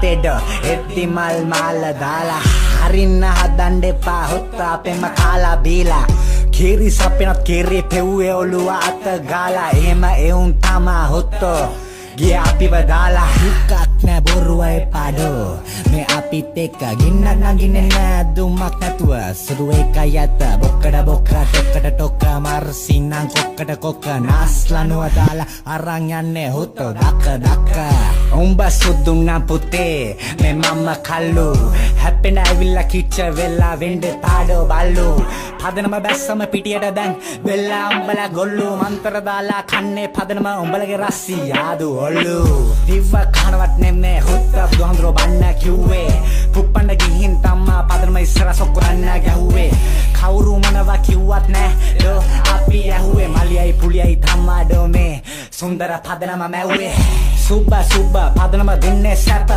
ලෙඩ එද්දි මල් මාල දාලා හරින්න හදන්න එපා හොත්ත අපෙම කාලා බීලා කිරි සපෙනත් කිරි පෙව්වේ ඔළුව අත ගාලා එහෙම එවුන් තමා හොත්තෝ ගිය අපිව දාලා හික්කක් නෑ බොරුවයි පාඩෝ මේ අපිත් එක්ක ගින්නක් නගින්නේ නෑ දුමක් නැතුව සුදු එකයි ඇත බොක්කඩ බොක්ක ටොක්කට ටොක්ක මර්සින්නම් කොක්කට කොක්ක නාස්ලනුව දාලා අරන් යන්නේ හොත්තෝ දක්ක දක්ක උඹ සුදු නම් පුතේ මේ මම්ම කල්ලු හැපෙන ඇවිල්ලා කිච්ච වෙලා වෙන්නේ පාඩෝ බල්ලු පදනම බැස්සම පිටියට දැන් වෙලා උඹලා ගොල්ලු මන්තර දාලා කන්නේ පදනම උඹලගේ රස්සි යාදු ඔල්ලු දිව කනවත් නෙමේ හොත්ත බුදුහන්දරෝ බන්න කිව්වේ පුප්පන්න ගිහින් තමා පදනම ඉස්සර සොක්කන්න ගැහුවේ කවුරු මොනවා කිව්වත් නෑ දෝ අපි ඇහුවේ මලියයි පුලියයි තමා දෝ මේ සුන්දර පදනම මැව්වේ සුබ්බ පදනම දෙන්නේ සැප